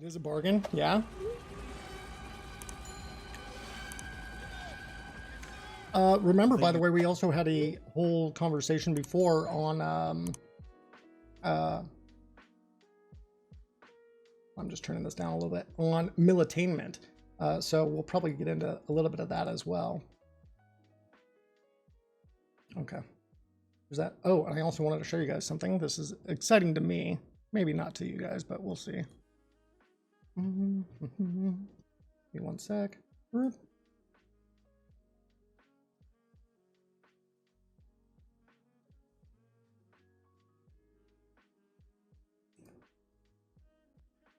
It is a bargain, yeah. Remember, by the way, we also had a whole conversation before on, I'm just turning this down a little bit, on militainment. So we'll probably get into a little bit of that as well. Okay. There's that. Oh, and I also wanted to show you guys something. This is exciting to me. Maybe not to you guys, but we'll see. Give me one sec.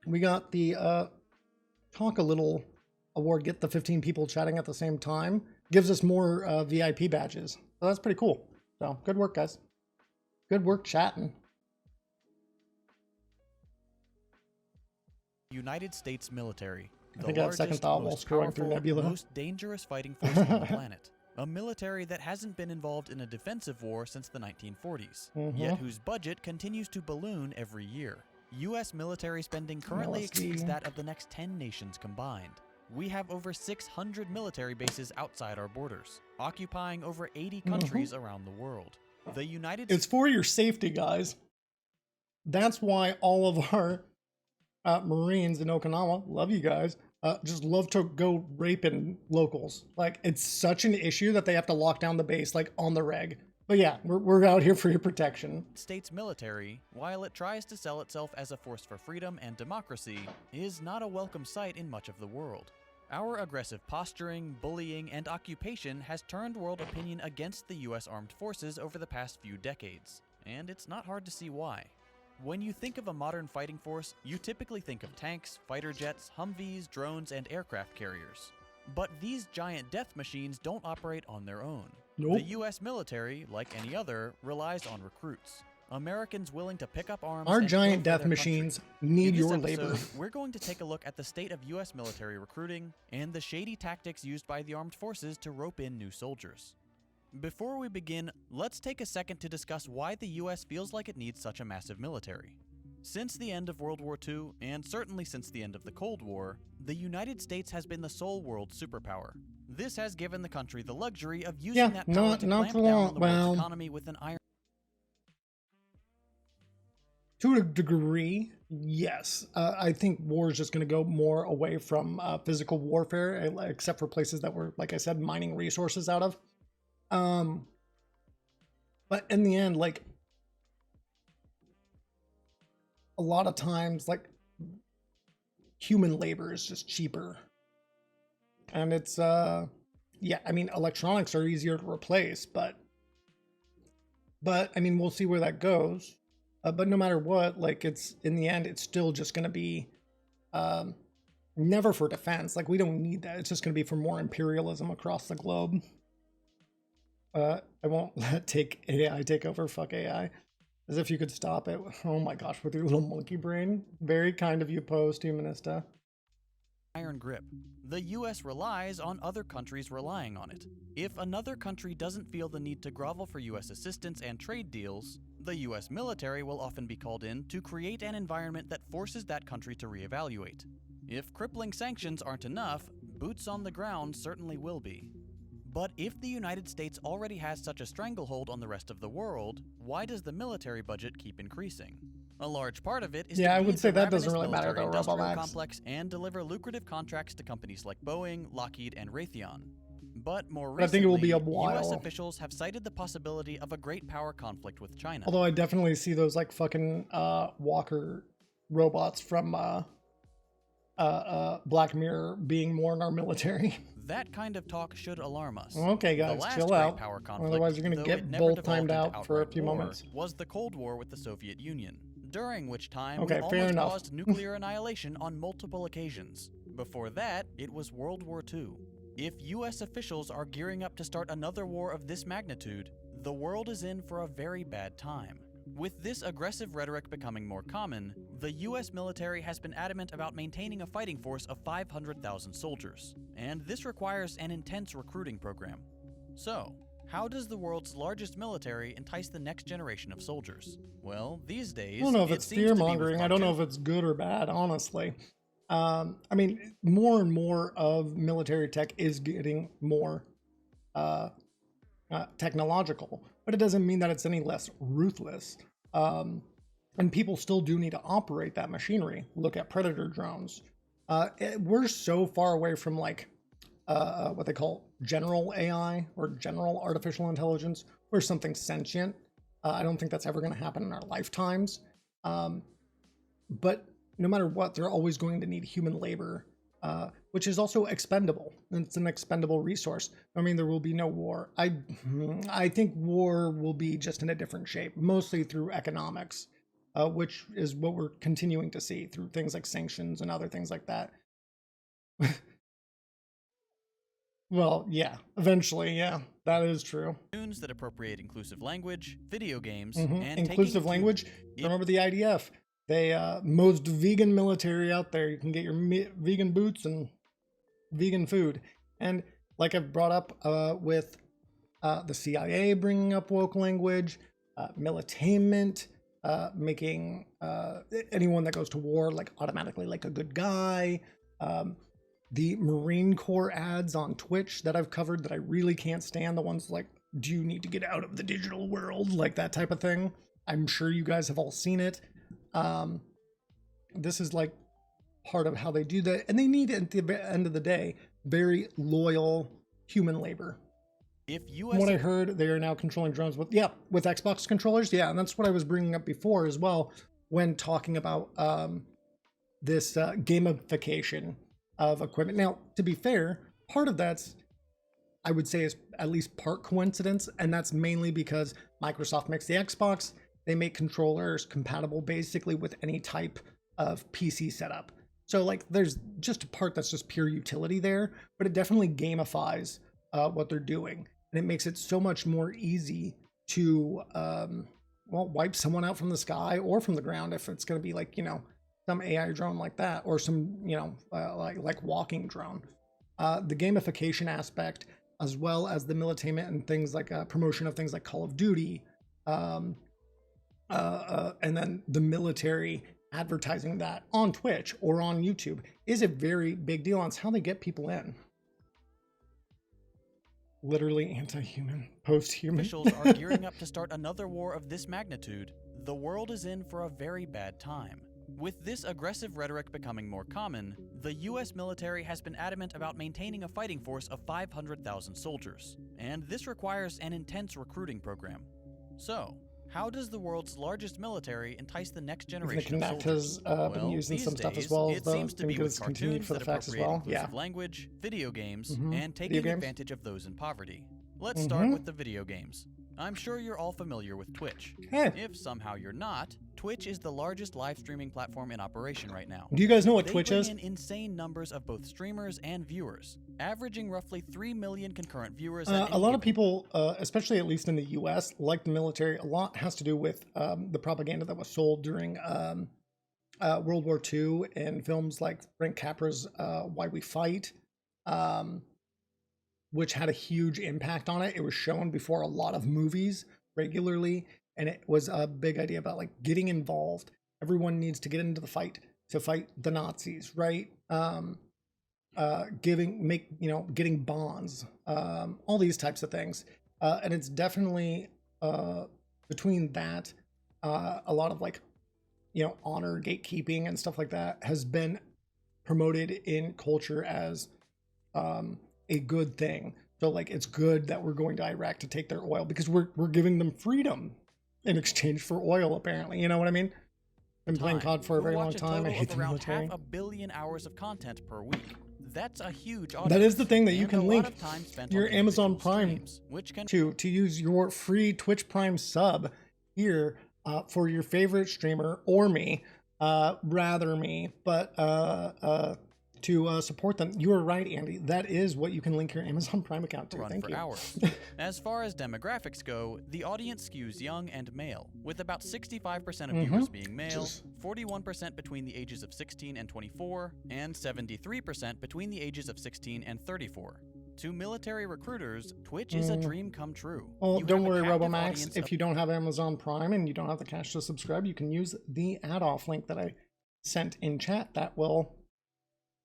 We got the Talk a Little award, get the 15 people chatting at the same time. Gives us more VIP badges. So that's pretty cool. So good work, guys. Good work chatting. United States military. I think I had second thought while scrolling through Nebula. Most dangerous fighting force on the planet. A military that hasn't been involved in a defensive war since the 1940s, yet whose budget continues to balloon every year. U.S. military spending currently exceeds that of the next 10 nations combined. We have over 600 military bases outside our borders, occupying over 80 countries around the world. The United States... It's for your safety, guys. That's why all of our Marines in Okinawa, love you guys, just love to go raping locals. Like, it's such an issue that they have to lock down the base, like, on the reg. But yeah, we're out here for your protection. States military, while it tries to sell itself as a force for freedom and democracy, is not a welcome sight in much of the world. Our aggressive posturing, bullying, and occupation has turned world opinion against the U.S. armed forces over the past few decades, and it's not hard to see why. When you think of a modern fighting force, you typically think of tanks, fighter jets, Humvees, drones, and aircraft carriers. But these giant death machines don't operate on their own. Nope. The U.S. military, like any other, relies on recruits. Americans willing to pick up arms. Our and giant go for death their machines country. need In this your episode, labor. We're going to take a look at the state of U.S. military recruiting and the shady tactics used by the armed forces to rope in new soldiers. Before we begin, let's take a second to discuss why the U.S. feels like it needs such a massive military. Since the end of World War II, and certainly since the end of the Cold War, the United States has been the sole world superpower. This has given the country the luxury of using that power to clamp down on the world's economy with an iron. To a degree, yes. I think war is just going to go more away from physical warfare, except for places that we're, like I said, mining resources out of. But in the end, like, a lot of times, like, human labor is just cheaper. And it's, yeah, I mean, electronics are easier to replace, but I mean, we'll see where that goes. But no matter what, like, it's, in the end, it's still just going to be, never for defense. Like, we don't need that. It's just going to be for more imperialism across the globe. I won't let AI take over. Fuck AI. As if you could stop it. Oh my gosh, with your little monkey brain. Very kind of you, post-humanista. Iron grip. The U.S. relies on other countries relying on it. If another country doesn't feel the need to grovel for U.S. assistance and trade deals, the U.S. military will often be called in to create an environment that forces that country to reevaluate. If crippling sanctions aren't enough, boots on the ground certainly will be. But if the United States already has such a stranglehold on the rest of the world, why does the military budget keep increasing? A large part of it is to I would say feed the that doesn't ravenous really matter though, military-industrial RoboMax. complex and deliver lucrative contracts to companies like Boeing, Lockheed, and Raytheon. But more recently, I think it will be a while. U.S. officials have cited the possibility of a great power conflict with China. Although I definitely see those, like, fucking walker robots from Black Mirror being more in our military. That kind of talk should alarm us. Okay, guys, The last chill great out. power conflict, Otherwise, you're going though to it get never both timed devolved into out for a outright few war, moments. was the Cold War with the Soviet Union, during which time Okay, we fair almost enough. caused nuclear annihilation on multiple occasions. Before that, it was World War II. If U.S. officials are gearing up to start another war of this magnitude, the world is in for a very bad time. With this aggressive rhetoric becoming more common, the U.S. military has been adamant about maintaining a fighting force of 500,000 soldiers, and this requires an intense recruiting program. So, how does the world's largest military entice the next generation of soldiers? Well, these days, I don't know if it it's seems to be with fear-mongering. I don't know if cartoons. it's good or bad, honestly. I mean, more and more of military tech is getting more uh, technological, but it doesn't mean that it's any less ruthless. Um, and people still do need to operate that machinery. Look at Predator drones. We're so far away from like what they call general AI or general artificial intelligence, or something sentient. I don't think that's ever going to happen in our lifetimes. Um, but no matter what, they're always going to need human labor, which is also expendable. It's an expendable resource. I mean, there will be no war. I think war will be just in a different shape, mostly through economics, which is what we're continuing to see through things like sanctions and other things like that. Well, yeah, eventually, yeah, that is true. Cartoons that appropriate inclusive language, video games, Hmm. and Inclusive language. Remember the IDF? They most vegan military out there. You can get your vegan boots and vegan food. And like I've brought up with the CIA bringing up woke language, militainment, making anyone that goes to war like automatically like a good guy. The Marine Corps ads on Twitch that I've covered that I really can't stand, the ones like, do you need to get out of the digital world? Like that type of thing. I'm sure you guys have all seen it. This is like part of how they do that. And they need, at the end of the day, very loyal human labor. If From what I heard, they are now controlling drones with Xbox controllers. Yeah, and that's what I was bringing up before as well when talking about this gamification of equipment. Now, to be fair, part of that's, I would say, is at least part coincidence, and that's mainly because Microsoft makes the Xbox. They make controllers compatible basically with any type of PC setup. So like there's just a part that's just pure utility there, but it definitely gamifies what they're doing. And it makes it so much more easy to, wipe someone out from the sky or from the ground if it's going to be like, some AI drone like that, or some, like walking drone. The gamification aspect, as well as the militainment and things like promotion of things like Call of Duty, and then the military advertising that on Twitch or on YouTube is a very big deal. And it's how they get people in. Literally anti-human, post-human. Officials are gearing up to start another war of this magnitude. The world is in for a very bad time. With this aggressive rhetoric becoming more common, the US military has been adamant about maintaining a fighting force of 500,000 soldiers, and this requires an intense recruiting program. So, how does the world's largest military entice the next generation of soldiers? Has been using some stuff as well, it seems to be with continued cartoons for the that facts as appropriate well. inclusive language, video games, Mhm. and taking advantage of those in poverty. Let's start with the video games. I'm sure you're all familiar with Twitch. Hey. If somehow you're not, Twitch is the largest live streaming platform in operation right now. Do you guys know what They Twitch bring is? in insane numbers of both streamers and viewers, averaging roughly 3 million concurrent viewers. A lot of people, especially at least in the US, like the military. A lot has to do with the propaganda that was sold during World War II and films like Frank Capra's Why We Fight, which had a huge impact on it. It was shown before a lot of movies regularly, and it was a big idea about like getting involved. Everyone needs to get into the fight to fight the Nazis, right? Getting bonds, all these types of things. And it's definitely between that, a lot of like, honor gatekeeping and stuff like that has been promoted in culture as a good thing. So like, it's good that we're going to Iraq to take their oil because we're giving them freedom in exchange for oil, apparently. You know what I mean? Been playing COD for a very long time. I hate the military. 500 million hours of content per week. That's a huge audience. That is the thing that you and can a link lot of time spent your on Amazon individual Prime streams, which can to use your free Twitch Prime sub here for your favorite streamer or me, rather me, but to support them. You are right, Andy. That is what you can link your Amazon Prime account to. run Thank for you. hours. As far as demographics go, the audience skews young and male, with about 65% of viewers being male, 41% between the ages of 16 and 24, and 73% between the ages of 16 and 34. To military recruiters, Twitch is a dream come true. Well, You don't have a worry, captive Robomax. audience If you don't have Amazon Prime and you don't have the cash to subscribe, you can use the add-off link that I sent in chat. That will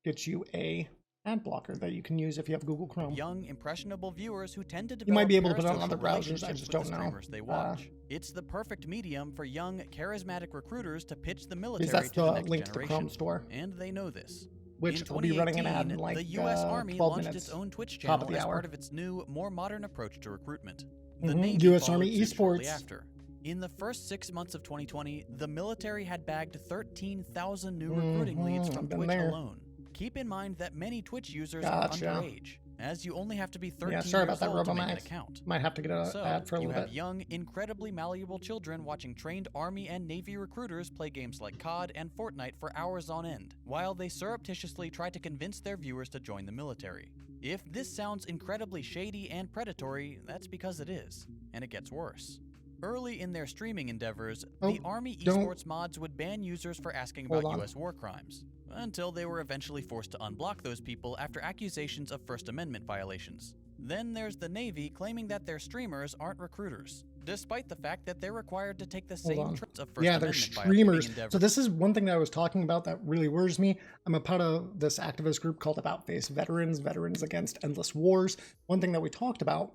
get you a ad blocker that you can use if you have Google Chrome. Young, impressionable viewers who tend to develop You might be able to put it on parasocial other browsers, I relationships just with don't the know. streamers they watch. It's the perfect medium for young, charismatic recruiters to pitch the military Because that's to the the next link to the generation. Chrome store, And they know this. which In will be running an ad 2018, in like the U.S. Army 12 launched minutes. its own Twitch top of channel the as hour. part of its new, more modern approach to recruitment. The Navy U.S. followed Army suit shortly Esports. after. In the first 6 months of 2020, the military had bagged 13,000 new recruiting leads from I've been Twitch there. alone. Keep in mind that many Twitch users Gotcha. are underage, as you only have to be 13 Yeah, sorry years about that, old to make an Robomax. account. Might have to get an So, ad for a you little have bit. young, incredibly malleable children watching trained Army and Navy recruiters play games like COD and Fortnite for hours on end, while they surreptitiously try to convince their viewers to join the military. If this sounds incredibly shady and predatory, that's because it is, and it gets worse. Early in their streaming endeavors, the Army esports mods would ban users for asking about US war crimes, until they were eventually forced to unblock those people after accusations of First Amendment violations. Then there's the Navy claiming that their streamers aren't recruiters, despite the fact that they're required to take the same traits of First Yeah, they're Amendment streamers. endeavors. So this is one thing that I was talking about that really worries me. I'm a part of this activist group called About Face Veterans, Veterans Against Endless Wars. One thing that we talked about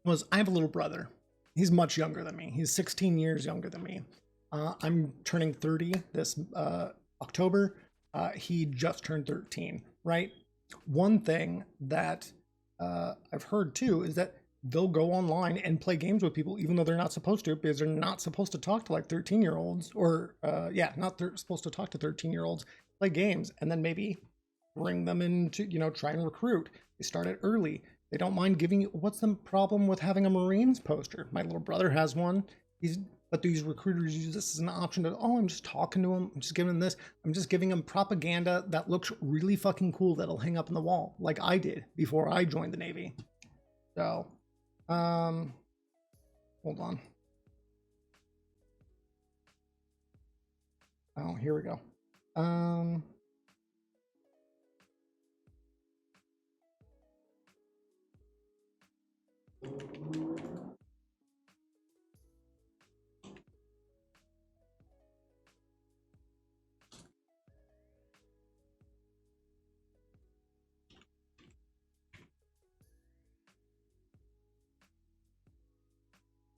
was I have a little brother. He's much younger than me. He's 16 years younger than me. I'm turning 30 this October. He just turned 13, right? One thing that I've heard too is that they'll go online and play games with people even though they're not supposed to, because they're not supposed to talk to like 13-year-olds or supposed to talk to 13-year-olds, play games, and then maybe bring them into, try and recruit. They start it early. They don't mind giving you. What's the problem with having a Marines poster? My little brother has one. But these recruiters use this as an option to, I'm just talking to him. I'm just giving him this. I'm just giving him propaganda that looks really fucking cool that'll hang up on the wall, like I did before I joined the Navy. So, hold on. Oh, here we go.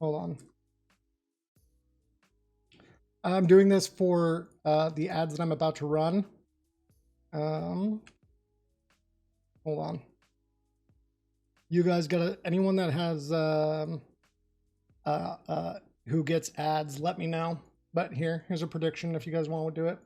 Hold on. I'm doing this for the ads that I'm about to run. Hold on. You guys got anyone that has who gets ads, let me know. But here's a prediction if you guys want to do it.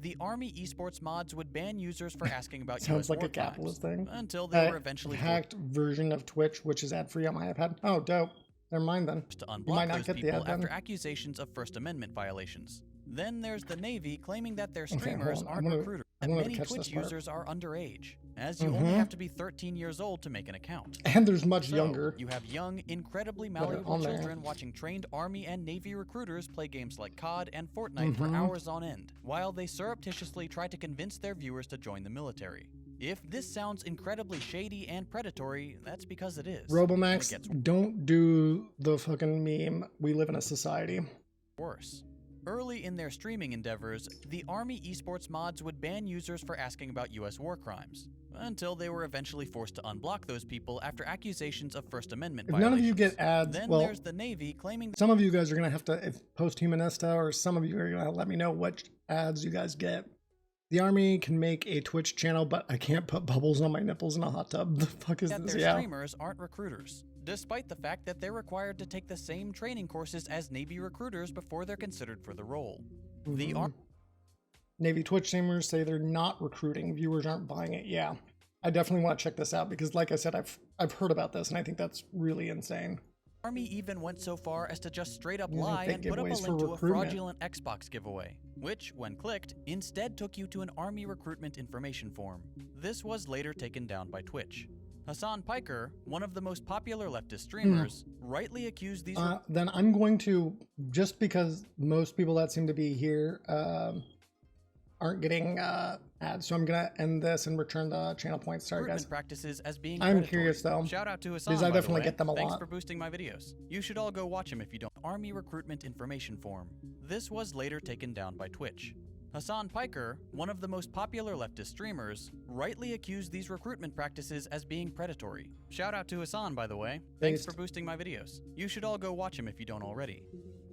The Army esports mods would ban users for asking about Sounds US like war a capitalist crimes, thing. until they were eventually hacked version of Twitch, which is ad-free on my iPad. Oh, dope. Never mind then. To You might unblock not those get the people ad then. after accusations of First Amendment violations. Then there's the Navy claiming that their Okay, streamers hold on. aren't recruiters, I'm and gonna many catch Twitch this part. users are underage, as you only have to be 13 years old to make an account. And there's much So, younger. you have young, incredibly that are malleable on there. children watching trained Army and Navy recruiters play games like COD and Fortnite for hours on end, while they surreptitiously try to convince their viewers to join the military. If this sounds incredibly shady and predatory, that's because it is. Robomax, And it gets don't do the fucking meme. We live in a society. worse. Early in their streaming endeavors, the Army esports mods would ban users for asking about US war crimes, until they were eventually forced to unblock those people after accusations of First Amendment If violations. none of you get ads, Then well, there's the Navy claiming some of you guys are going to have to, if post-humanista, or some of you are going to let me know which ads you guys get. The Army can make a Twitch channel, but I can't put bubbles on my nipples in a hot tub. The fuck is that this? their Yeah. streamers aren't recruiters, despite the fact that they're required to take the same training courses as Navy recruiters before they're considered for the role. The Navy Twitch streamers say they're not recruiting. Viewers aren't buying it. Yeah. I definitely want to check this out because, like I said, I've heard about this and I think that's really insane. Army even went so far as to just straight up Yeah, lie fake and put up a giveaways for link to a recruitment. fraudulent Xbox giveaway, which, when clicked, instead took you to an Army recruitment information form. This was later taken down by Twitch. Hassan Piker, one of the most popular leftist streamers, rightly accused these Then I'm going to, just because most people that seem to be here aren't getting ads, so I'm going to end this and return the channel points. Sorry, guys. recruitment practices as being I'm predatory. curious, though, Shout out to Hassan, because I by the definitely way. get them a Thanks lot. for boosting my videos. You should all go watch him if you don't. Army recruitment information form. This was later taken down by Twitch. Hassan Piker, one of the most popular leftist streamers, rightly accused these recruitment practices as being predatory. Shout out to Hassan, by the way. Thanks for boosting my videos. You should all go watch him if you don't already.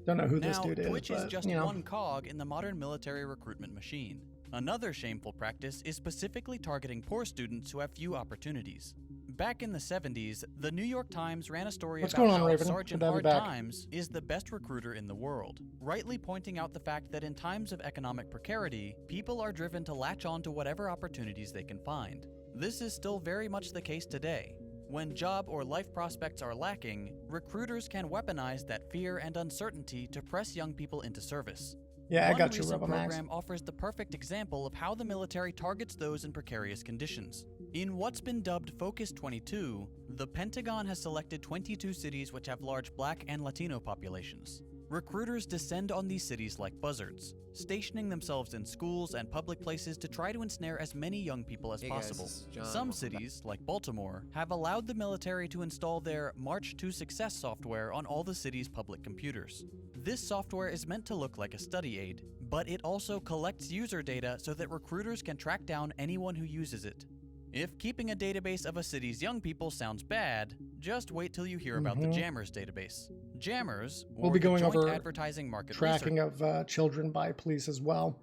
Don't know who this dude is, Twitch is but, just you know. one cog in the modern military recruitment machine. Another shameful practice is specifically targeting poor students who have few opportunities. Back in the 70s, the New York Times ran a story about how Raven? Sergeant Hard Times is the best recruiter in the world, rightly pointing out the fact that in times of economic precarity, people are driven to latch on to whatever opportunities they can find. This is still very much the case today. When job or life prospects are lacking, recruiters can weaponize that fear and uncertainty to press young people into service. Yeah, I got you, One recent Robomax. program offers the perfect example of how the military targets those in precarious conditions. In what's been dubbed Focus 22, the Pentagon has selected 22 cities which have large Black and Latino populations. Recruiters descend on these cities like buzzards, stationing themselves in schools and public places to try to ensnare as many young people as possible. Some cities, like Baltimore, have allowed the military to install their March to Success software on all the city's public computers. This software is meant to look like a study aid, but it also collects user data so that recruiters can track down anyone who uses it. If keeping a database of a city's young people sounds bad, just wait till you hear about the Jammers database. Jammers, or We'll be going the Joint over Advertising Market tracking of children by police as well.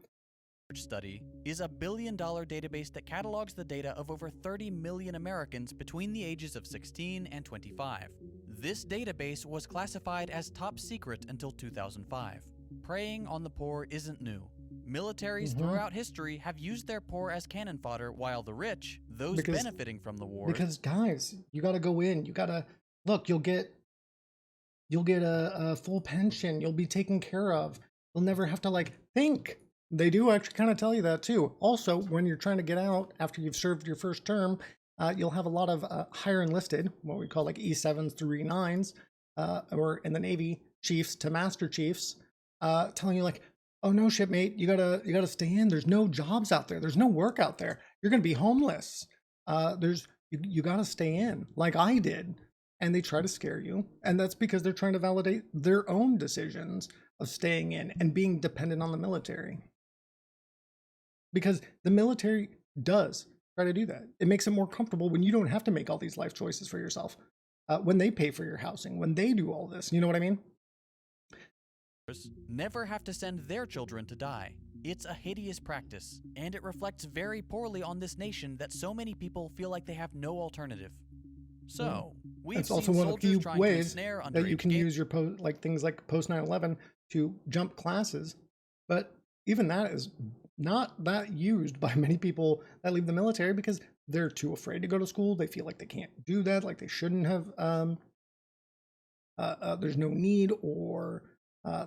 Research Study, is a billion-dollar database that catalogs the data of over 30 million Americans between the ages of 16 and 25. This database was classified as top secret until 2005. Preying on the poor isn't new. Militaries throughout history have used their poor as cannon fodder, while the rich, those benefiting from the war. Because guys, you got to go in. You got to look. You'll get a full pension. You'll be taken care of. You'll never have to think. They do actually kind of tell you that too. Also, when you're trying to get out after you've served your first term, you'll have a lot of higher enlisted, what we call E7s through E9s, or in the Navy, chiefs to master chiefs, telling you oh no, shipmate, you gotta stay in. There's no jobs out there. There's no work out there. You're gonna be homeless. You gotta stay in, like I did. And they try to scare you. And that's because they're trying to validate their own decisions of staying in and being dependent on the military. Because the military does try to do that. It makes it more comfortable when you don't have to make all these life choices for yourself. When they pay for your housing, when they do all this, you know what I mean? Never have to send their children to die. It's a hideous practice, and it reflects very poorly on this nation that so many people feel like they have no alternative. So, we've it's also one of the few ways that you can use your things like post 9/11 to jump classes, but even that is not that used by many people that leave the military because they're too afraid to go to school. They feel like they can't do that, like they shouldn't have. There's no need, or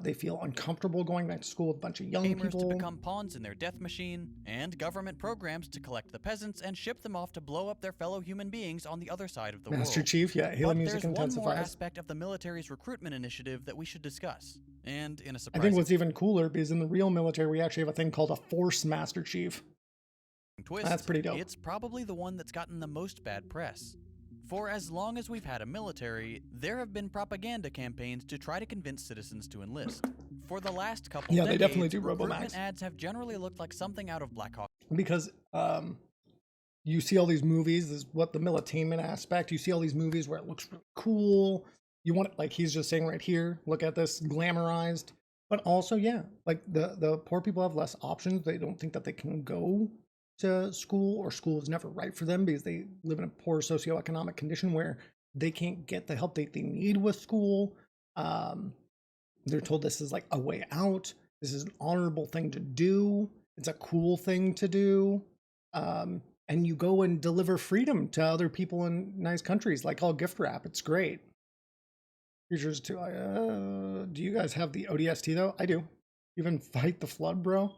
they feel uncomfortable going back to school with a bunch of young people. To become pawns in their death machine, and government programs to collect the peasants and ship them off to blow up their fellow human beings on the other side of the world. Master Chief, yeah, Halo Music intensifies. There's one more intensifies. aspect of the military's recruitment initiative that we should discuss. And in a I surprising think what's even cooler is in the real military, we actually have a thing called a Force Master Chief. twist, That's pretty dope. It's probably the one that's gotten the most bad press. For as long as we've had a military, there have been propaganda campaigns to try to convince citizens to enlist. For the last couple decades, they definitely do recruitment Robomax. ads have generally looked like something out of Black Hawk. Because you see all these movies, this is what the militainment aspect, you see all these movies where it looks really cool. You want it, like he's just saying right here, look at this, glamorized. But also, yeah, the poor people have less options. They don't think that they can go to school, or school is never right for them because they live in a poor socioeconomic condition where they can't get the help they need with school. They're told this is like a way out. This is an honorable thing to do. It's a cool thing to do. And you go and deliver freedom to other people in nice countries, like all gift wrap. It's great. Features too. Do you guys have the ODST though? I do. Even fight the flood, bro.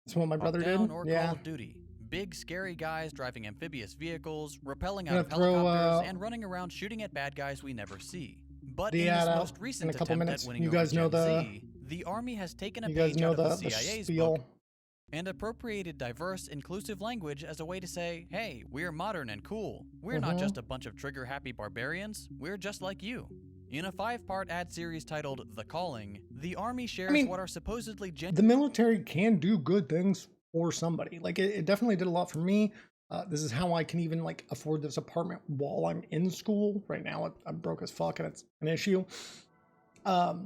That's what my brother did. Or Yeah. Call of Duty. Big, scary guys driving amphibious vehicles, rappelling out of helicopters, and running around shooting at bad guys we never see. But in this most recent attempt at winning over Gen Z, the Army has taken a page out of the CIA's book and appropriated diverse, inclusive language as a way to say, hey, we're modern and cool. We're not just a bunch of trigger-happy barbarians. We're just like you. In a 5-part ad series titled The Calling, the Army shares what are supposedly the military can do good things for somebody. Like it definitely did a lot for me. This is how I can even like afford this apartment while I'm in school. Right now, I'm broke as fuck, and it's an issue. But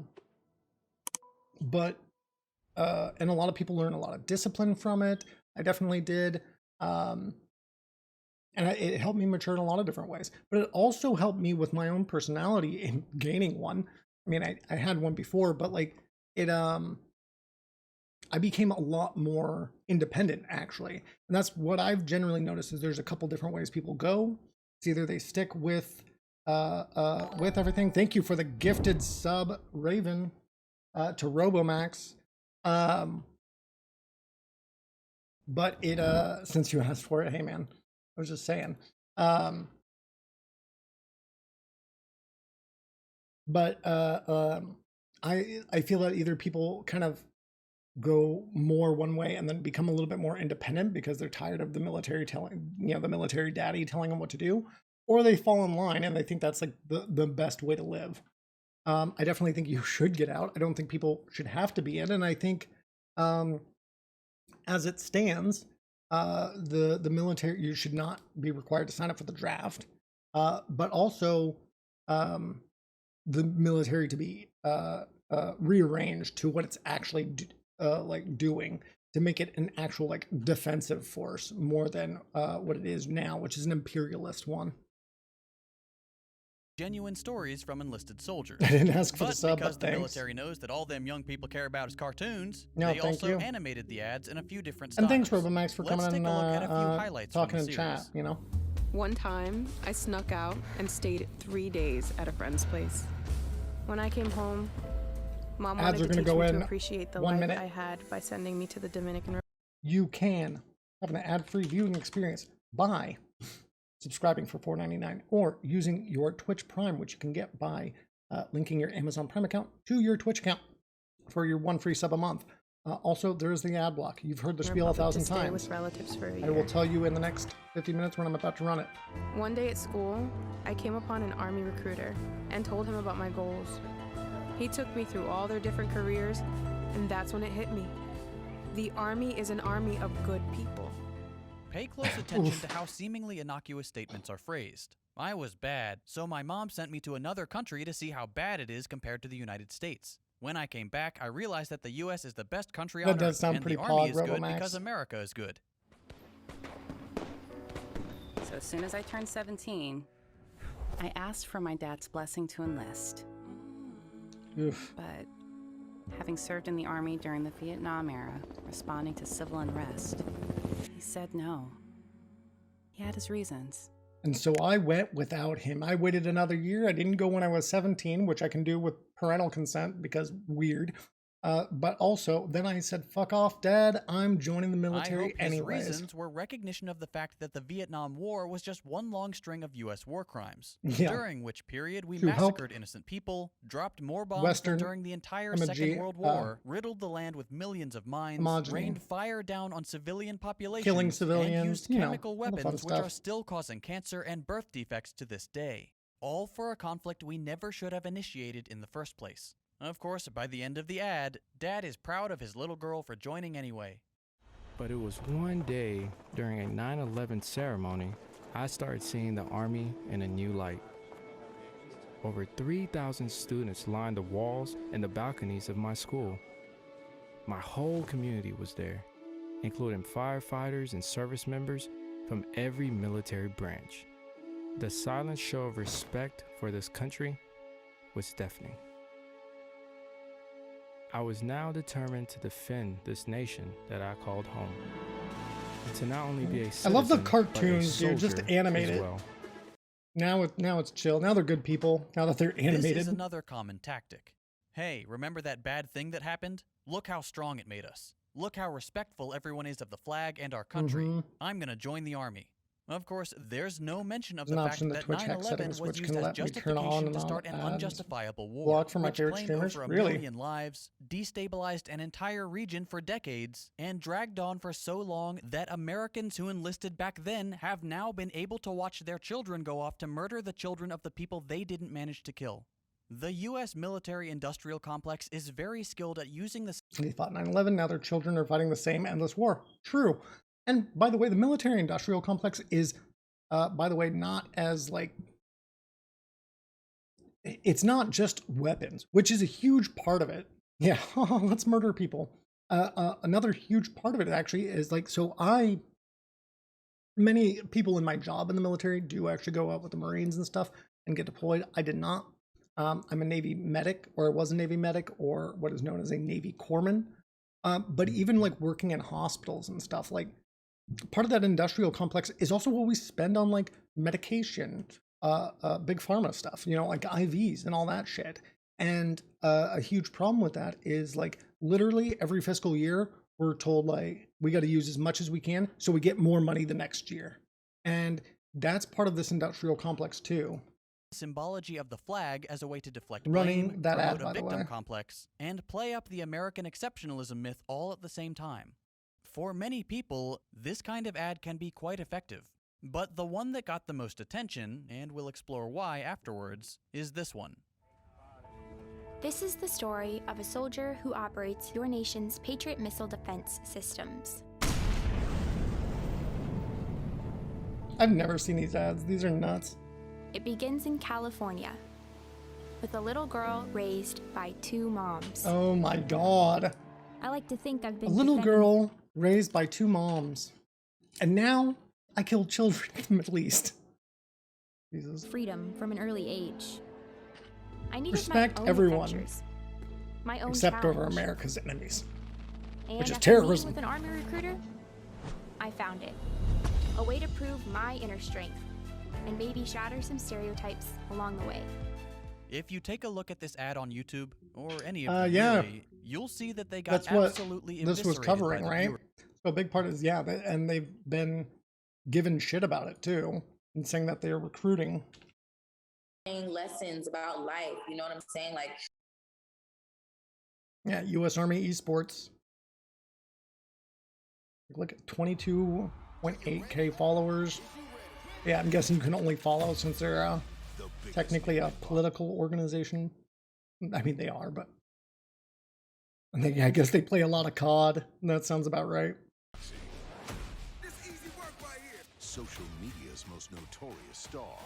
and a lot of people learn a lot of discipline from it. I definitely did. And it helped me mature in a lot of different ways. But it also helped me with my own personality in gaining one. I mean, I had one before, but like it I became a lot more independent, actually. And that's what I've generally noticed is there's a couple different ways people go. It's either they stick with everything. Thank you for the gifted sub, Raven, to Robomax. But it since you asked for it, hey man, I was just saying. I feel that either people kind of go more one way and then become a little bit more independent because they're tired of the military telling, the military daddy telling them what to do, or they fall in line and they think that's like the best way to live. I definitely think you should get out. I don't think people should have to be in. And I think as it stands, the military, you should not be required to sign up for the draft, but also the military to be rearranged to what it's actually doing, to make it an actual like defensive force more than what it is now, which is an imperialist one. Genuine stories from enlisted soldiers. I didn't ask for the sub, because but the thanks. military knows that all them young people care about is cartoons, No, they thank also you. animated the ads in a few different styles. And thanks, Robomax, for Let's coming take a look at a few and highlights talking from the in chat, series. One time, I snuck out and stayed 3 days at a friend's place. When I came home, Mom Ads wanted are to gonna teach go me in to appreciate the 1 life minute. I had by sending me to the Dominican Republic. You can have an ad-free viewing experience by subscribing for $4.99 or using your Twitch Prime, which you can get by linking your Amazon Prime account to your Twitch account for your 1 free sub a month. Also, there's the ad block. You've heard the spiel 1,000 times. With relatives for a year. I will tell you in the next 50 minutes when I'm about to run it. One day at school, I came upon an Army recruiter and told him about my goals. He took me through all their different careers, and that's when it hit me. The Army is an army of good people. Pay close attention to how seemingly innocuous statements are phrased. I was bad, so my mom sent me to another country to see how bad it is compared to the United States. When I came back, I realized that the U.S. is the best country on earth, and the Army is good because America is good. So as soon as I turned 17, I asked for my dad's blessing to enlist. Oof. But having served in the Army during the Vietnam era, responding to civil unrest, he said no. He had his reasons. And so I went without him. I waited another year. I didn't go when I was 17, which I can do with parental consent because weird. But also, then I said, fuck off, Dad. I'm joining the military anyways. His reasons were recognition of the fact that the Vietnam War was just one long string of U.S. war crimes, during which period we massacred innocent people, dropped more bombs than during the entire Second World War, riddled the land with millions of mines, rained fire down on civilian populations, killing civilians, and used chemical weapons which are still causing cancer and birth defects to this day. All for a conflict we never should have initiated in the first place. Of course, by the end of the ad, Dad is proud of his little girl for joining anyway. But it was one day during a 9/11 ceremony, I started seeing the Army in a new light. Over 3,000 students lined the walls and the balconies of my school. My whole community was there, including firefighters and service members from every military branch. The silent show of respect for this country was deafening. I was now determined to defend this nation that I called home. And to not only be a citizen, I love the cartoons, dude, just animated. Well. Now it's chill. Now they're good people. Now that they're animated. This is another common tactic. Hey, remember that bad thing that happened? Look how strong it made us. Look how respectful everyone is of the flag and our country. I'm gonna join the Army. Of course, there's no mention of the fact that 9/11 was used as justification to start an unjustifiable war, which claimed over a million lives, destabilized an entire region for decades, and dragged on for so long that Americans who enlisted back then have now been able to watch their children go off to murder the children of the people they didn't manage to kill. The U.S. military-industrial complex is very skilled at using the They fought 9/11, now their children are fighting the same endless war. True. And by the way, the military-industrial complex is, by the way, not as like, it's not just weapons, which is a huge part of it. Yeah, let's murder people. Another huge part of it actually is like, so many people in my job in the military do actually go out with the Marines and stuff and get deployed. I did not. I'm a Navy medic, or I was a Navy medic, or what is known as a Navy corpsman. But even like working in hospitals and stuff, like part of that industrial complex is also what we spend on like medication, big pharma stuff, you know, like IVs and all that shit. And a huge problem with that is like literally every fiscal year, we're told like we got to use as much as we can so we get more money the next year. And that's part of this industrial complex too. symbology of the flag as a way to deflect Running blame, that ad, promote by a the victim way. complex, and play up the American exceptionalism myth all at the same time. For many people, this kind of ad can be quite effective. But the one that got the most attention, and we'll explore why afterwards, is this one. This is the story of a soldier who operates your nation's Patriot missile defense systems. I've never seen these ads. These are nuts. It begins in California with a little girl raised by two moms. Oh my God. I like to think I've A been little defending girl raised by two moms. And now I kill children in the Middle East. Jesus. freedom from an early age. I needed Respect my own everyone, adventures, my own except over challenge. America's enemies. And which is after meeting terrorism. with an army recruiter, I found it. A way to prove my inner strength and maybe shatter some stereotypes along the way. If you take a look at this ad on YouTube, or any of them Yeah. really, you'll see that they got That's what absolutely this was eviscerated by covering, the right? viewer. So a big part is, yeah, and they've been given shit about it too, and saying that they're recruiting. Lessons about life, you know what I'm saying? Like, Yeah, U.S. Army esports. Look at 22.8K followers. Yeah, I'm guessing you can only follow since they're technically a political organization. I mean, they are, but I guess they play a lot of COD. That sounds about right. Social media's most notorious star.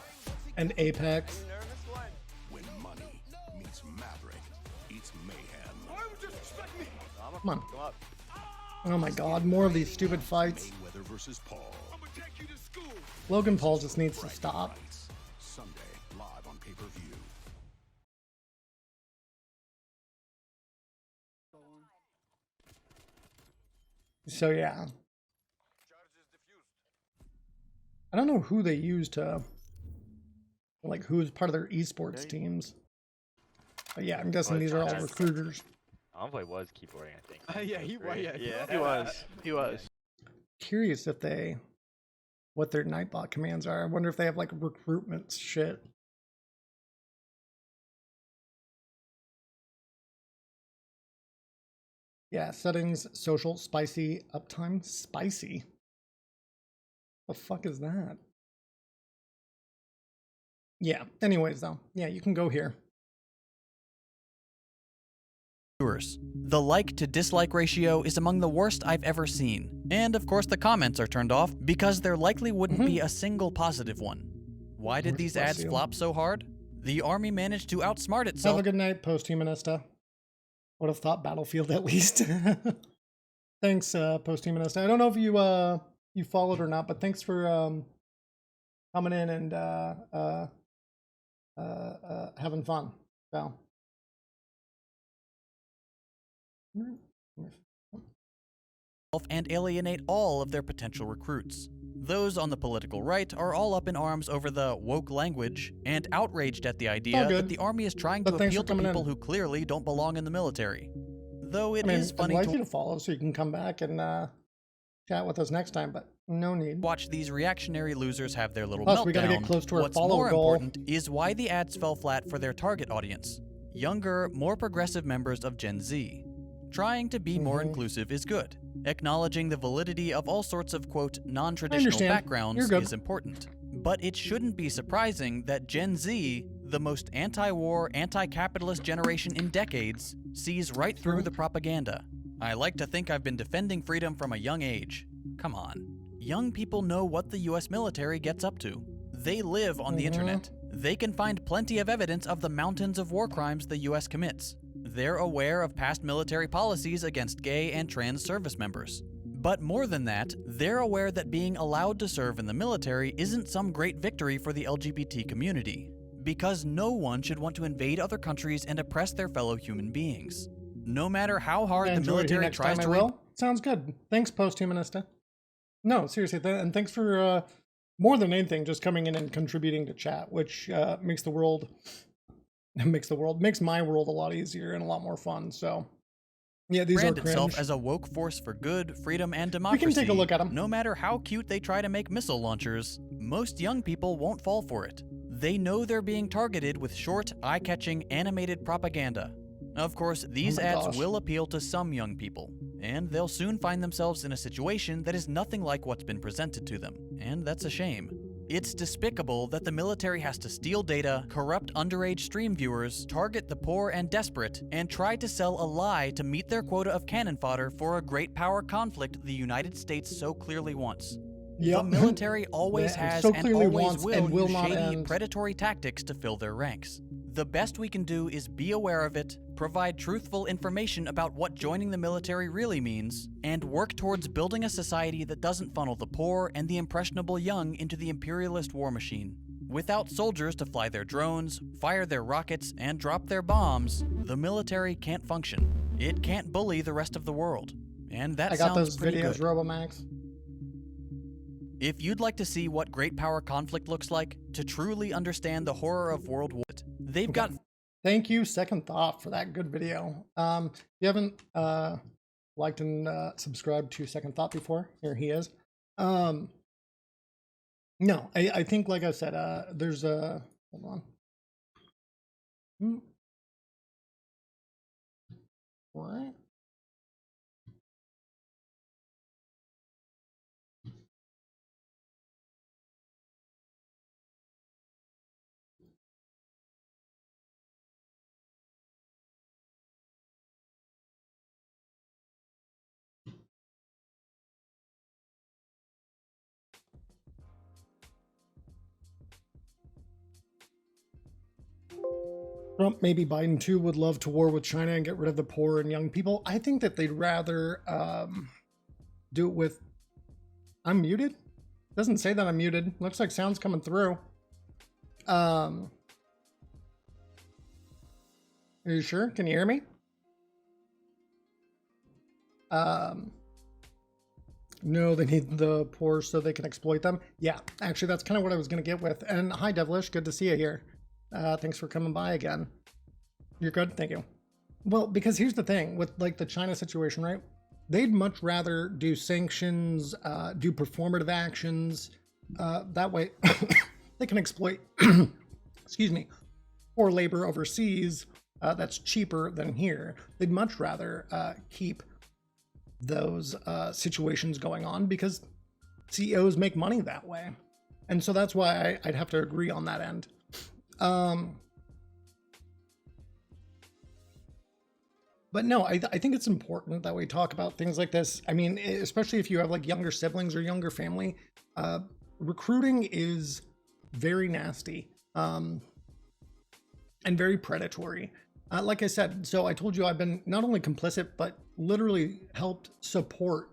And Apex. When money meets Maverick, it's mayhem. Why would you disrespect me? Come on. Oh my God, more of these stupid fights. Mayweather versus Paul. I'm gonna take you to school. Logan Paul just needs to stop. Sunday, live on pay-per-view. So yeah. I don't know who they use to, like, who's part of their esports teams. But yeah, I'm guessing these are all recruiters. Envoy was keyboarding, I think. Yeah, he was. Yeah. He was. He was. Curious if they, what their Nightbot commands are. I wonder if they have like recruitment shit. Yeah, settings, social, spicy, uptime, spicy. The fuck is that? Yeah, anyways though, yeah, you can go here. Viewers. The like to dislike ratio is among the worst I've ever seen. And of course the comments are turned off because there likely wouldn't be a single positive one. Why did these Bless ads you. flop so hard? The Army managed to outsmart Have itself. a good night, Posthumanista. Would have thought Battlefield at least. Thanks, Posthumanista. I don't know if you you followed or not, but thanks for coming in and having fun. So. And alienate all of their potential recruits. Those on the political right are all up in arms over the woke language and outraged at the idea good. that the Army is trying But to thanks appeal for to coming people in. who clearly don't belong in the military. Though it I mean, is funny I'd like to you to follow so you can come back and chat with us next time, but no need. watch these reactionary losers have their little Plus, meltdown. we gotta get close to our What's follow more goal. important is why the ads fell flat for their target audience. Younger, more progressive members of Gen Z. Trying to be more inclusive is good. Acknowledging the validity of all sorts of, quote, non-traditional understand. backgrounds You're good. is important. But it shouldn't be surprising that Gen Z The most anti-war, anti-capitalist generation in decades sees right through the propaganda. I like to think I've been defending freedom from a young age. Come on. Young people know what the US military gets up to. They live on the internet. They can find plenty of evidence of the mountains of war crimes the US commits. They're aware of past military policies against gay and trans service members. But more than that, they're aware that being allowed to serve in the military isn't some great victory for the LGBT community, because no one should want to invade other countries and oppress their fellow human beings. No matter how hard the military tries to... Sounds good. Thanks, Posthumanista. No, seriously, and thanks for, more than anything, just coming in and contributing to chat, which makes my world a lot easier and a lot more fun, so... Yeah, these brand are cringe. Itself as a woke force for good, freedom, and democracy. We can take a look at them. No matter how cute they try to make missile launchers, most young people won't fall for it. They know they're being targeted with short, eye-catching, animated propaganda. Of course, these ads will appeal to some young people, and they'll soon find themselves in a situation that is nothing like what's been presented to them, and that's a shame. It's despicable that the military has to steal data, corrupt underage stream viewers, target the poor and desperate, and try to sell a lie to meet their quota of cannon fodder for a great power conflict the United States so clearly wants. Yep. The military always has so and always will use shady, predatory tactics to fill their ranks. The best we can do is be aware of it, provide truthful information about what joining the military really means, and work towards building a society that doesn't funnel the poor and the impressionable young into the imperialist war machine. Without soldiers to fly their drones, fire their rockets, and drop their bombs, the military can't function. It can't bully the rest of the world. And that sounds pretty good. I got those videos, Robomax. If you'd like to see what great power conflict looks like, to truly understand the horror of World War II, they've got... Thank you, Second Thought, for that good video. If you haven't liked and subscribed to Second Thought before, here he is. No, I think, like I said, there's a... Hold on. What? Trump, maybe Biden too, would love to war with China and get rid of the poor and young people. I think that they'd rather do it with... I'm muted? Doesn't say that I'm muted. Looks like sound's coming through. Are you sure? Can you hear me? No, they need the poor so they can exploit them. Yeah, actually, that's kind of what I was going to get with. And hi, Devilish. Good to see you here. Thanks for coming by again. You're good? Thank you. Well, because here's the thing with like the China situation, right? They'd much rather do sanctions, do performative actions. That way they can exploit, excuse me, poor labor overseas that's cheaper than here. They'd much rather keep those situations going on because CEOs make money that way. And so that's why I'd have to agree on that end. But no, I think it's important that we talk about things like this. I mean, especially if you have like younger siblings or younger family, recruiting is very nasty, and very predatory. Like I said, so I told you I've been not only complicit, but literally helped support,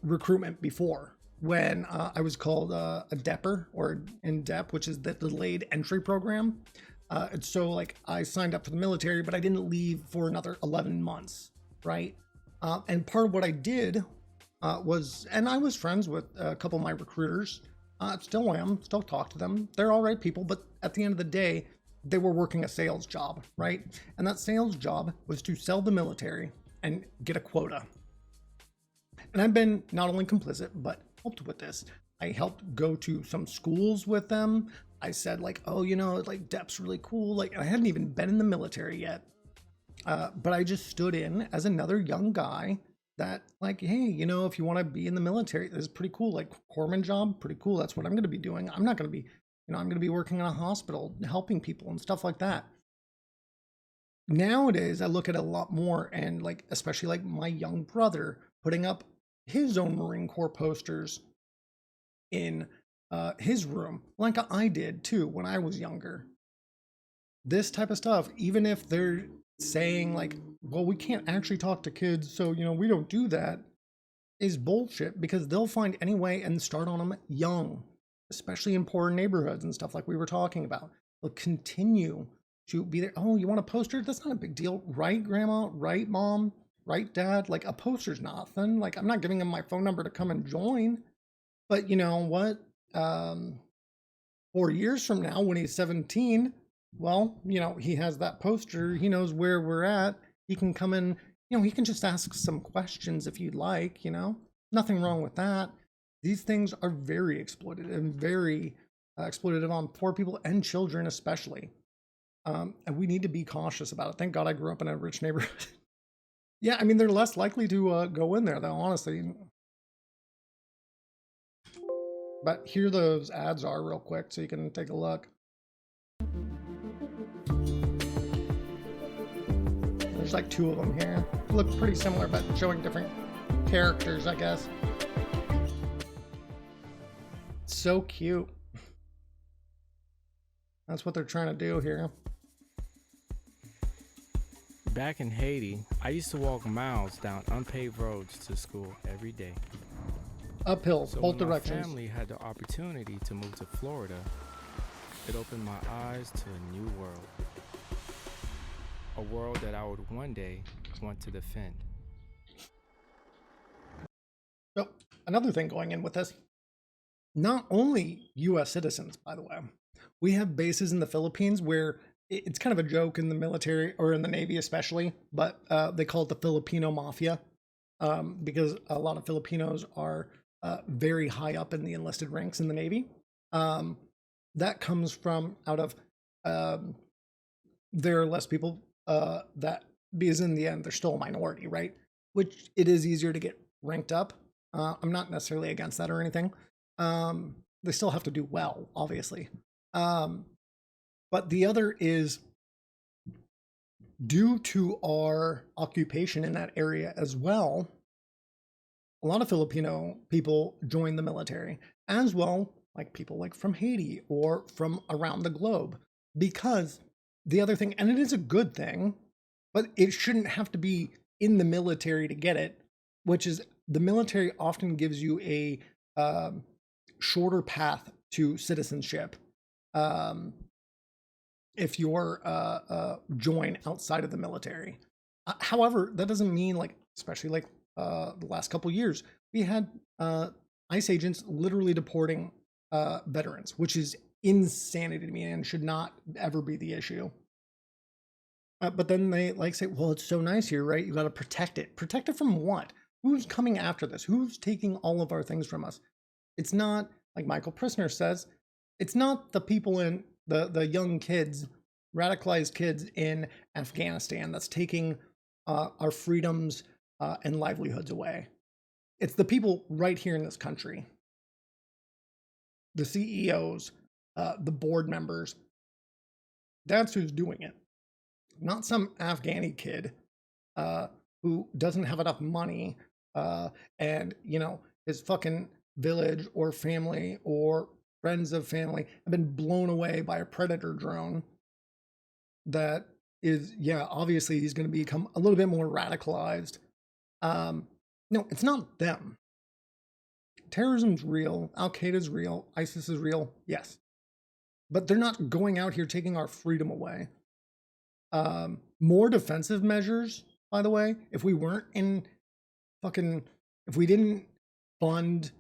recruitment before. When I was called a DEPer, or in DEP, which is the delayed entry program. And so like I signed up for the military, but I didn't leave for another 11 months, right? And part of what I did was, and I was friends with a couple of my recruiters, still am, still talk to them. They're all right people, but at the end of the day, they were working a sales job, right? And that sales job was to sell the military and get a quota. And I've been not only complicit, but helped with this. I helped go to some schools with them. I said like, oh, you know, like DEP's really cool. Like I hadn't even been in the military yet. But I just stood in as another young guy that like, hey, you know, if you want to be in the military, this is pretty cool. Like corpsman job, pretty cool. That's what I'm going to be doing. I'm not going to be, you know, I'm going to be working in a hospital, helping people and stuff like that. Nowadays, I look at it a lot more, and like, especially like my young brother putting up his own Marine Corps posters in his room, like I did too when I was younger. This type of stuff, even if they're saying like, well, we can't actually talk to kids, so, you know, we don't do that, is bullshit, because they'll find any way and start on them young, especially in poor neighborhoods and stuff like we were talking about. They'll continue to be there. Oh, you want a poster? That's not a big deal. Right, grandma? Right, mom? Right, dad? Like, a poster's nothing. Like, I'm not giving him my phone number to come and join. But you know what? 4 years from now, when he's 17, well, you know, he has that poster. He knows where we're at. He can come in, you know, he can just ask some questions if you'd like, you know, nothing wrong with that. These things are very exploited and very exploitative on poor people and children, especially. And we need to be cautious about it. Thank God I grew up in a rich neighborhood. Yeah, I mean, they're less likely to go in there, though, honestly. But here those ads are real quick, so you can take a look. There's like 2 of them here. They look pretty similar, but showing different characters, I guess. So cute. That's what they're trying to do here. Back in Haiti, I used to walk miles down unpaved roads to school every day. Uphill, So both when directions. my family had the opportunity to move to Florida, it opened my eyes to a new world. A world that I would one day want to defend. So, another thing going in with this, not only US citizens, by the way, we have bases in the Philippines where it's kind of a joke in the military, or in the Navy especially, but they call it the Filipino Mafia, because a lot of Filipinos are very high up in the enlisted ranks in the Navy. That comes from out of there are less people that, because in the end they're still a minority, right? Which it is easier to get ranked up. I'm not necessarily against that or anything. They still have to do well, obviously. But the other is, due to our occupation in that area as well, a lot of Filipino people join the military as well, like people like from Haiti or from around the globe. Because the other thing, and it is a good thing, but it shouldn't have to be in the military to get it, which is the military often gives you a shorter path to citizenship. If you're join outside of the military. However, that doesn't mean, like, especially like the last couple years, we had ICE agents literally deporting veterans, which is insanity to me and should not ever be the issue. But then they like say, well, it's so nice here, right? You got to protect it. Protect it from what? Who's coming after this? Who's taking all of our things from us? It's not, like Michael Prisner says, it's not the people in the young kids, radicalized kids in Afghanistan that's taking our freedoms and livelihoods away. It's the people right here in this country. The CEOs, the board members. That's who's doing it. Not some Afghani kid who doesn't have enough money and, you know, his fucking village or family or friends of family have been blown away by a predator drone that is, yeah, obviously he's going to become a little bit more radicalized. No, it's not them. Terrorism's real. Al-Qaeda's real. ISIS is real. Yes. But they're not going out here taking our freedom away. More defensive measures, by the way, if we weren't in fucking, if we didn't fund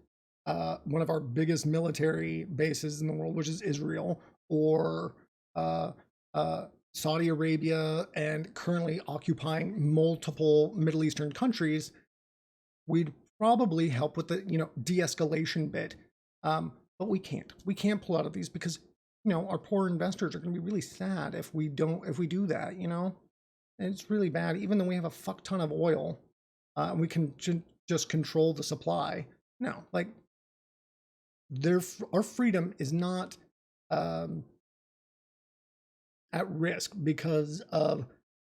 one of our biggest military bases in the world, which is Israel, or Saudi Arabia, and currently occupying multiple Middle Eastern countries, we'd probably help with the, you know, de-escalation bit. But we can't pull out of these because, you know, our poor investors are going to be really sad if we do that, you know, and it's really bad. Even though we have a fuck ton of oil, and we can just control the supply. No, like our freedom is not at risk because of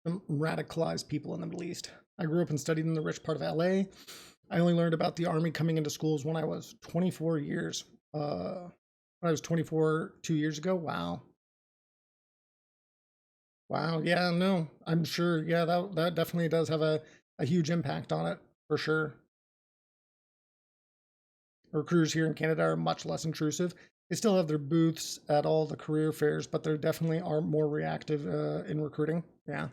some radicalized people in the Middle East. I grew up and studied in the rich part of LA. I only learned about the army coming into schools when I was 24 years. When I was 24 2 years ago. Wow. Wow. Yeah, no, I'm sure. Yeah, that definitely does have a huge impact on it, for sure. Recruiters here in Canada are much less intrusive. They still have their booths at all the career fairs, but they definitely are more reactive in recruiting. Yeah.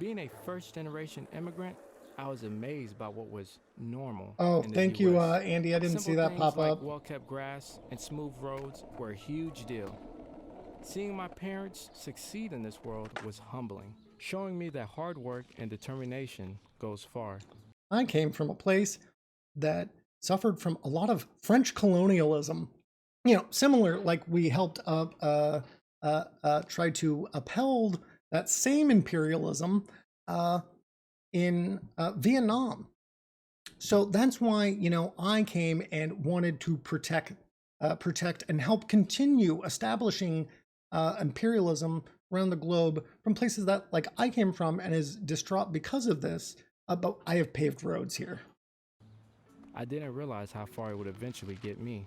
Being a first-generation immigrant, I was amazed by what was normal. Oh, in the thank you, US. Andy. I didn't Simple see that things pop like up. well-kept grass and smooth roads were a huge deal. Seeing my parents succeed in this world was humbling, showing me that hard work and determination goes far. I came from a place that suffered from a lot of French colonialism. You know, similar, like we helped try to uphold that same imperialism in Vietnam. So that's why, you know, I came and wanted to protect and help continue establishing imperialism around the globe from places that, like, I came from and is distraught because of this. But I have paved roads here. I didn't realize how far it would eventually get me.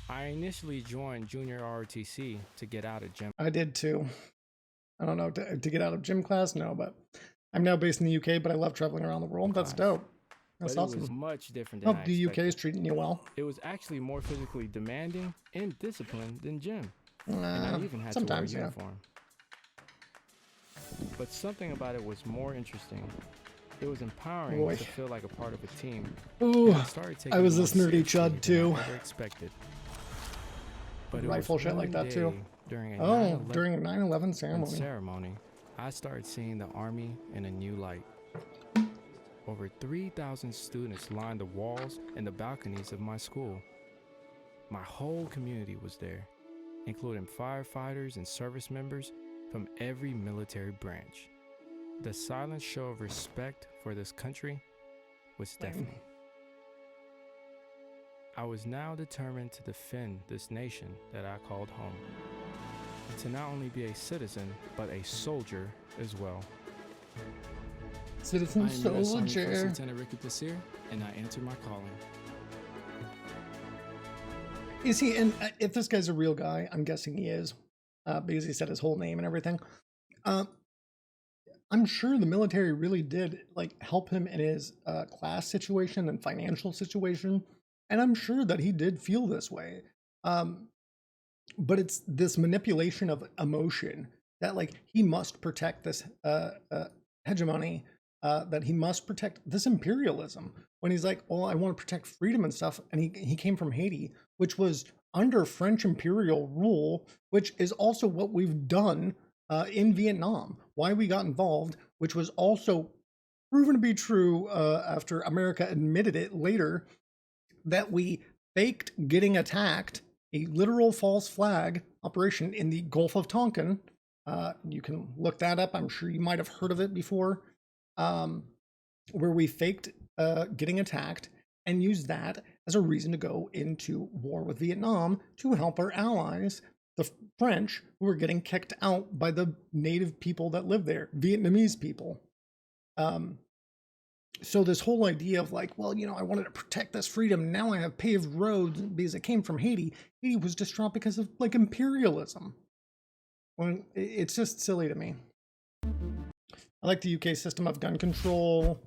I initially joined junior ROTC to get out of gym. I did too. I don't know, to get out of gym class, no, but I'm now based in the UK, but I love traveling around the world. That's dope. That's awesome. It was much different than Hope I the UK expected. is treating you well. It was actually more physically demanding and disciplined than gym. And I even had to wear a uniform. But something about it was more interesting. It was empowering to feel like a part of a team. Ooh, I was this this nerdy chud too. Expected. But Rifle shit like that too. During a 9/11 ceremony, I started seeing the Army in a new light. Over 3,000 students lined the walls and the balconies of my school. My whole community was there, including firefighters and service members from every military branch. The silent show of respect for this country was deafening. I was now determined to defend this nation that I called home, and to not only be a citizen, but a soldier as well. Citizen soldier. I'm Lieutenant Ricky Plaisir, and I answered my calling. Is he? And if this guy's a real guy, I'm guessing he is, because he said his whole name and everything. I'm sure the military really did like help him in his class situation and financial situation, and I'm sure that he did feel this way. But it's this manipulation of emotion that, like, he must protect this hegemony, that he must protect this imperialism. When he's like, "Well, I want to protect freedom and stuff," and he came from Haiti, which was under French imperial rule, which is also what we've done in Vietnam. Why we got involved, which was also proven to be true after America admitted it later, that we faked getting attacked, a literal false flag operation in the Gulf of Tonkin. You can look that up. I'm sure you might have heard of it before, where we faked getting attacked and used that as a reason to go into war with Vietnam to help our allies, the French, who were getting kicked out by the native people that live there, Vietnamese people. So this whole idea of like, well, you know, I wanted to protect this freedom. Now I have paved roads because it came from Haiti. Haiti was distraught because of like imperialism. When it's just silly to me. I like the UK system of gun control.